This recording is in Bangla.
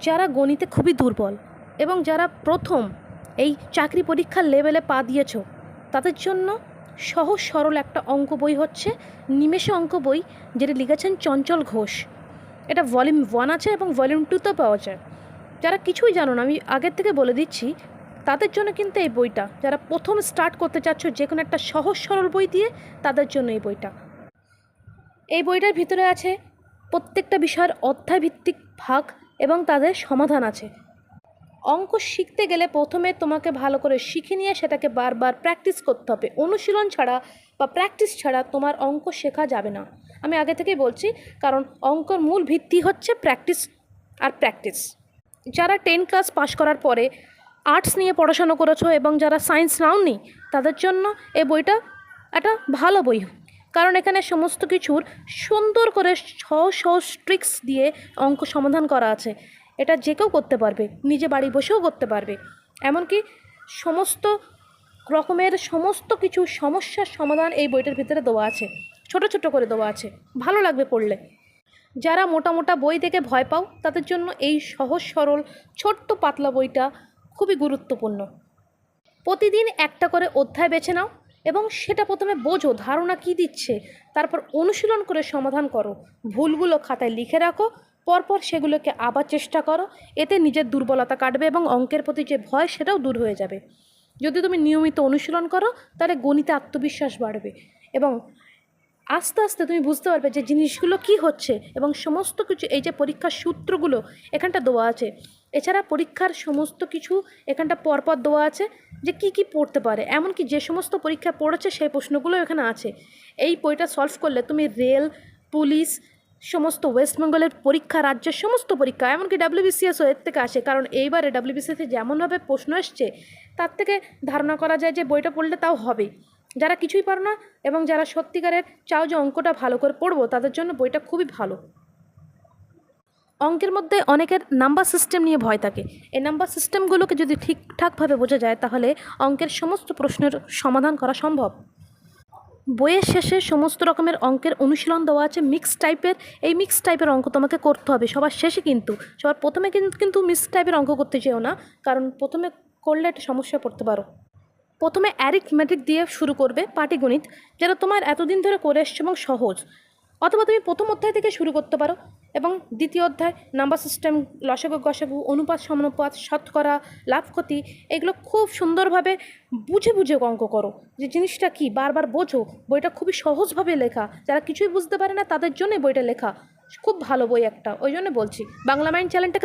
যারা গণিতে খুবই দুর্বল এবং যারা প্রথম এই চাকরি পরীক্ষার লেভেলে পা দিয়েছ তাদের জন্য সহজ সরল একটা অঙ্ক বই হচ্ছে নিমেষে অঙ্ক বই, যেটা লিখেছেন চঞ্চল ঘোষ। এটা ভলিউম 1 আছে এবং ভলিউম 2তেও পাওয়া যায়। যারা কিছুই জানো না, আমি আগের থেকে বলে দিচ্ছি, তাদের জন্য কিন্তু এই বইটা, যারা প্রথম স্টার্ট করতে চাচ্ছ যে কোনো একটা সহজ সরল বই দিয়ে, তাদের জন্য এই বইটা। এই বইটার ভিতরে আছে প্রত্যেকটা বিষয়ের অধ্যায়ভিত্তিক ভাগ এবং তাদের সমাধান আছে। অঙ্ক শিখতে গেলে প্রথমে তোমাকে ভালো করে শিখে নিয়ে সেটাকে বারবার প্র্যাকটিস করতে হবে। অনুশীলন ছাড়া বা প্র্যাকটিস ছাড়া তোমার অঙ্ক শেখা যাবে না। আমি আগে থেকেই বলছি, কারণ অঙ্কর মূল ভিত্তি হচ্ছে প্র্যাকটিস আর প্র্যাকটিস। যারা 10 ক্লাস পাশ করার পরে আর্টস নিয়ে পড়াশোনা করেছো এবং যারা সায়েন্স নাওনি, তাদের জন্য এই বইটা একটা ভালো বই, কারণ এখানে সমস্ত কিছুর সুন্দর করে সহজ সহজ ট্রিক্স দিয়ে অঙ্ক সমাধান করা আছে। এটা যে কেউ করতে পারবে, নিজে বাড়ি বসেও করতে পারবে। এমনকি সমস্ত রকমের সমস্ত কিছু সমস্যার সমাধান এই বইটার ভিতরে দেওয়া আছে, ছোট ছোট করে দেওয়া আছে, ভালো লাগবে পড়লে। যারা মোটা মোটা বই দেখে ভয় পাও, তাদের জন্য এই সহজ সরল ছোট্ট পাতলা বইটা খুবই গুরুত্বপূর্ণ। প্রতিদিন একটা করে অধ্যায় বেছে নাও এবং সেটা প্রথমে বোঝো ধারণা কী দিচ্ছে, তারপর অনুশীলন করে সমাধান করো। ভুলগুলো খাতায় লিখে রাখো, পরপর সেগুলোকে আবার চেষ্টা করো। এতে নিজের দুর্বলতা কাটবে এবং অঙ্কের প্রতি যে ভয় সেটাও দূর হয়ে যাবে। যদি তুমি নিয়মিত অনুশীলন করো, তাহলে গণিতে আত্মবিশ্বাস বাড়বে এবং আস্তে আস্তে তুমি বুঝতে পারবে যে জিনিসগুলো কি হচ্ছে এবং সমস্ত কিছু, এই যে পরীক্ষার সূত্রগুলো এখানটা দেওয়া আছে, এছাড়া পরীক্ষার সমস্ত কিছু এখানটা পরপর দেওয়া আছে যে কি কি পড়তে পারে, এমনকি যে সমস্ত পরীক্ষা পড়েছে সেই প্রশ্নগুলো এখানে আছে। এই বইটা সলভ করলে তুমি রেল, পুলিশ, সমস্ত ওয়েস্ট বেঙ্গলের পরীক্ষা, রাজ্যের সমস্ত পরীক্ষা, এমনকি WBCS এর থেকে আসে, কারণ এইবারে WBCS যেমনভাবে প্রশ্ন এসছে তার থেকে ধারণা করা যায় যে বইটা পড়লে তাও হবে। যারা কিছুই পারো না এবং যারা সত্যিকারের চাও যে অঙ্কটা ভালো করে পড়বো, তাদের জন্য বইটা খুবই ভালো। অঙ্কের মধ্যে অনেকের নাম্বার সিস্টেম নিয়ে ভয় থাকে। এই নাম্বার সিস্টেমগুলোকে যদি ঠিকঠাকভাবে বোঝা যায়, তাহলে অঙ্কের সমস্ত প্রশ্নের সমাধান করা সম্ভব। বইয়ের শেষে সমস্ত রকমের অঙ্কের অনুশীলন দেওয়া আছে মিক্স টাইপের। এই মিক্স টাইপের অঙ্ক তোমাকে করতে হবে সবার শেষে, কিন্তু সবার প্রথমে কিন্তু মিক্স টাইপের অঙ্ক করতে চেও না, কারণ প্রথমে করলে একটা সমস্যায় পড়তে পারো। প্রথমে অ্যারিথমেটিক দিয়ে শুরু করবে, পাটিগণিত, যেটা তোমার এতদিন ধরে করে এসছো এবং সহজ। অথবা তুমি প্রথম অধ্যায় থেকে শুরু করতে পারো এবং দ্বিতীয় অধ্যায় নাম্বার সিস্টেম, লসাগু গসাগু, অনুপাত সমানুপাত, শতকরা, লাভ ক্ষতি, এগুলো খুব সুন্দরভাবে বুঝে বুঝে অঙ্ক করো, যে জিনিসটা কি বারবার বোঝো। বইটা খুবই সহজভাবে লেখা, যারা কিছুই বুঝতে পারে না তাদের জন্য বইটা লেখা। খুব ভালো বই একটা, ওই জন্য বলছি। বাংলা মাইন্ড চ্যানেলটাকে